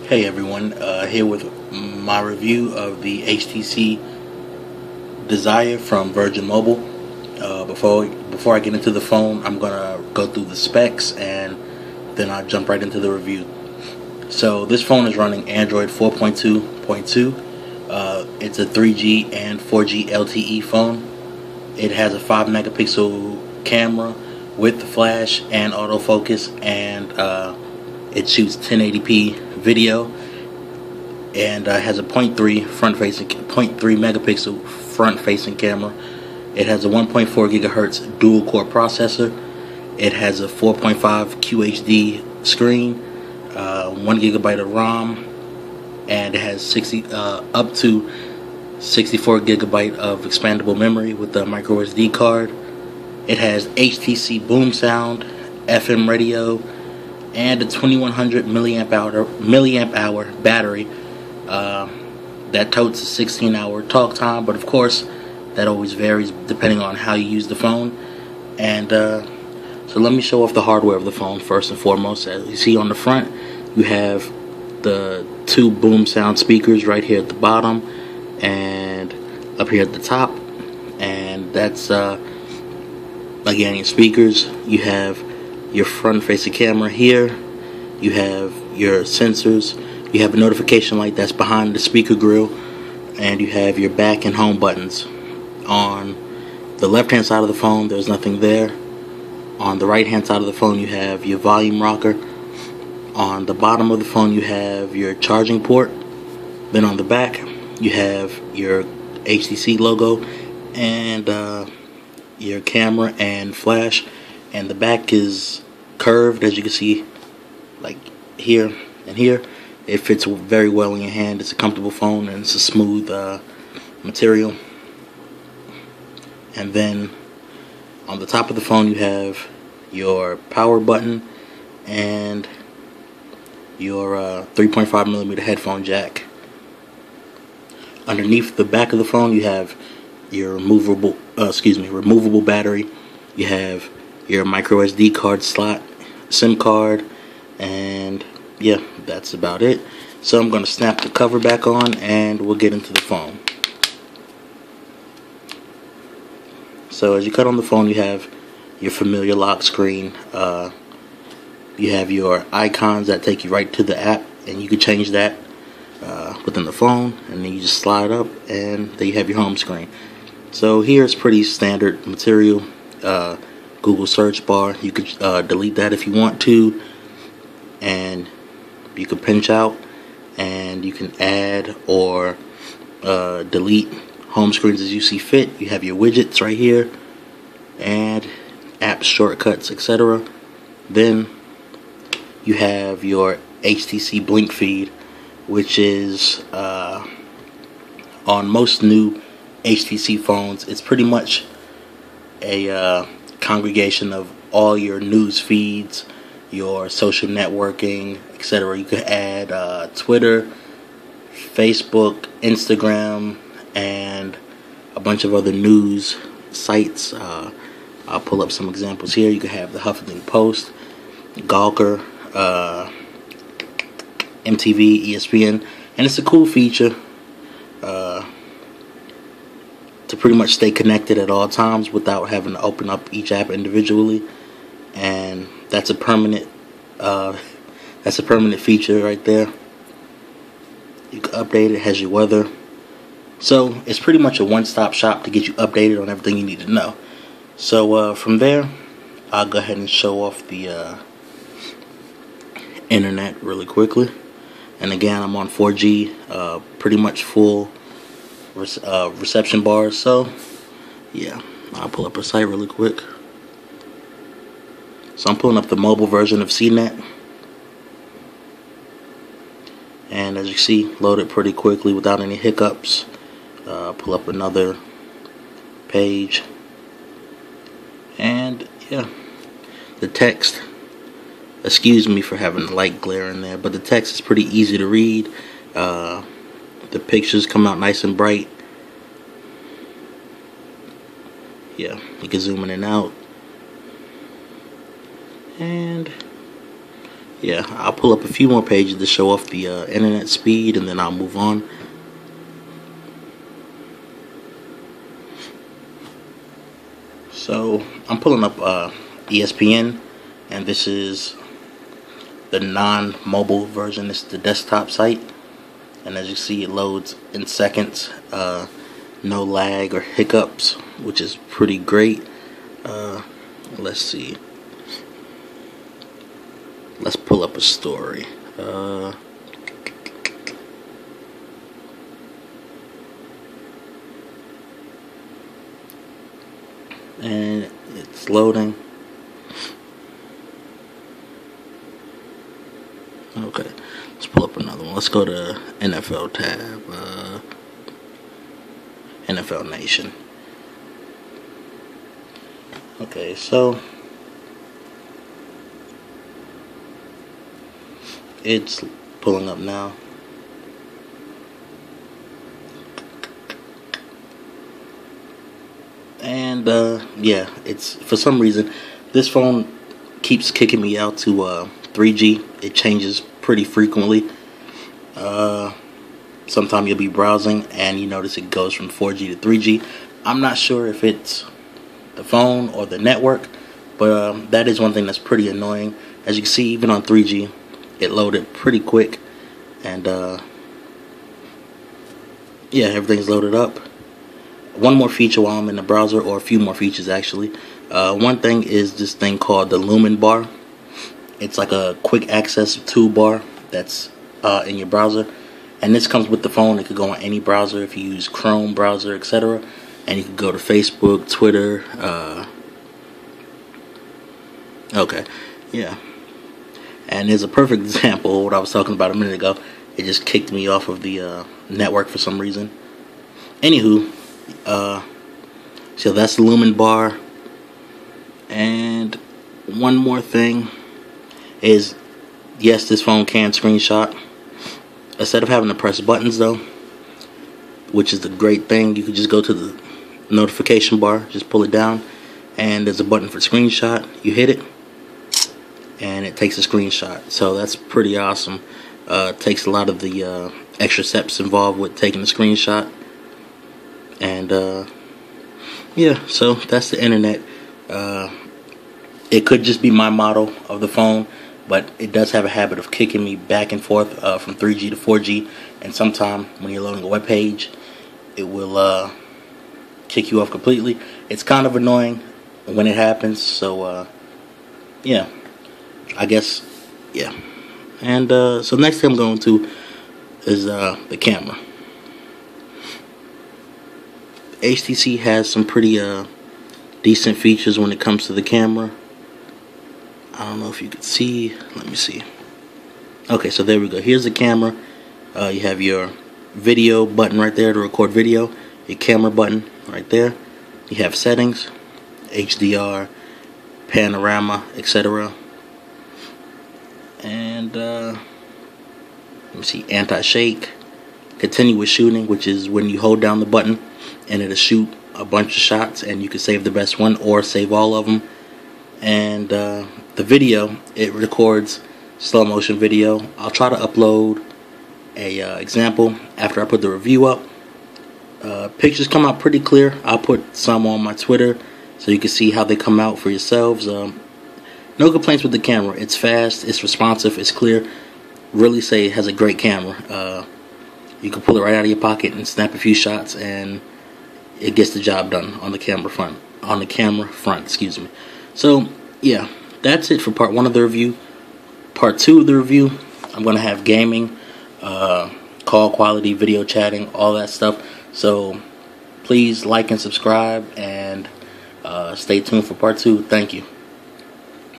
Hey everyone, here with my review of the HTC DESIRE from Virgin Mobile. Before I get into the phone, I'm gonna go through the specs and then I'll jump right into the review. So this phone is running Android 4.2.2. It's a 3G and 4G LTE phone. It has a 5 megapixel camera with the flash and autofocus, and it shoots 1080p video, and has a 0.3 megapixel front-facing camera. It has a 1.4 gigahertz dual-core processor. It has a 4.5 QHD screen, 1 gigabyte of RAM, and it has up to 64 gigabyte of expandable memory with a micro SD card. It has HTC boom sound, FM radio, and a 2100 milliamp hour battery that totes a 16-hour talk time, but of course that always varies depending on how you use the phone. And so let me show off the hardware of the phone first and foremost. As you see on the front, you have the two boom sound speakers right here at the bottom and up here at the top, and that's again your speakers. You have your front facing camera here, you have your sensors, you have a notification light that's behind the speaker grill, and you have your back and home buttons. On the left hand side of the phone there's nothing there. On the right hand side of the phone you have your volume rocker. On the bottom of the phone you have your charging port. Then on the back you have your HTC logo and your camera and flash, and the back is curved, as you can see, like here and here. It fits very well in your hand. It's a comfortable phone and it's a smooth material. And then on the top of the phone you have your power button and your 3.5 millimeter headphone jack. Underneath the back of the phone you have your removable battery. You have your micro SD card slot, SIM card, and yeah, that's about it. So I'm going to snap the cover back on and we'll get into the phone. So as you cut on the phone, you have your familiar lock screen. You have your icons that take you right to the app, and you can change that within the phone, and then you just slide up and there you have your home screen. So here it's pretty standard material. Google search bar, you could delete that if you want to, and you can pinch out and you can add or delete home screens as you see fit. You have your widgets right here and app shortcuts, etc. Then you have your HTC Blink feed, which is on most new HTC phones, it's pretty much a congregation of all your news feeds, your social networking, etc. You could add Twitter, Facebook, Instagram, and a bunch of other news sites. I'll pull up some examples here. You could have the Huffington Post, Gawker, MTV, ESPN, and it's a cool feature to pretty much stay connected at all times without having to open up each app individually. And that's a permanent feature right there. You can update it. It has your weather. So it's pretty much a one-stop shop to get you updated on everything you need to know. So from there, I'll go ahead and show off the internet really quickly. And again, I'm on 4G, pretty much full reception bars. So yeah, I'll pull up a site really quick. So I'm pulling up the mobile version of CNET, and as you see, loaded pretty quickly without any hiccups. Pull up another page, and yeah, the text, excuse me for having the light glare in there, but the text is pretty easy to read. The pictures come out nice and bright. Yeah, you can zoom in and out. And yeah, I'll pull up a few more pages to show off the internet speed, and then I'll move on. So I'm pulling up ESPN, and this is the non-mobile version. It's the desktop site, and as you see, it loads in seconds. No lag or hiccups, which is pretty great. Let's see. Let's pull up a story. And it's loading. Okay, let's pull up another one. Let's go to NFL tab. NFL Nation. Okay, so it's pulling up now. And yeah, it's for some reason this phone keeps kicking me out to 3G. It changes pretty frequently. Sometime you'll be browsing and you notice it goes from 4G to 3G. I'm not sure if it's the phone or the network, but that is one thing that's pretty annoying. As you can see, even on 3G, it loaded pretty quick, and yeah, everything's loaded up. One more feature while I'm in the browser, or a few more features actually. One thing is this thing called the Lumen bar. It's like a quick access toolbar that's in your browser, and this comes with the phone. It could go on any browser if you use Chrome browser, etc. And you can go to Facebook, Twitter. Okay, yeah. And there's a perfect example of what I was talking about a minute ago. It just kicked me off of the network for some reason. Anywho, so that's the Lumen bar. And one more thing is, yes, this phone can screenshot. Instead of having to press buttons though, which is the great thing, you can just go to the notification bar, just pull it down, and there's a button for screenshot. You hit it, and it takes a screenshot. So that's pretty awesome. It takes a lot of the extra steps involved with taking a screenshot. And yeah, so that's the internet. It could just be my model of the phone, but it does have a habit of kicking me back and forth from 3G to 4G. And sometime when you're loading a web page, it will kick you off completely. It's kind of annoying when it happens. So yeah, I guess, yeah. And so next thing I'm going to is the camera. HTC has some pretty decent features when it comes to the camera. I don't know if you can see. Let me see. Okay, so there we go. Here's the camera. You have your video button right there to record video. Your camera button right there. You have settings, HDR, panorama, etc. And let me see, anti-shake, continuous shooting, which is when you hold down the button and it'll shoot a bunch of shots, and you can save the best one or save all of them. And the video, it records slow motion video. I'll try to upload a example after I put the review up. Pictures come out pretty clear. I'll put some on my Twitter so you can see how they come out for yourselves. No complaints with the camera. It's fast, it's responsive, it's clear. Really say it has a great camera. You can pull it right out of your pocket and snap a few shots, and it gets the job done on the camera front. Excuse me. So yeah, that's it for part 1 of the review. Part 2 of the review, I'm gonna have gaming, call quality, video chatting, all that stuff. So please like and subscribe, and stay tuned for part 2. Thank you.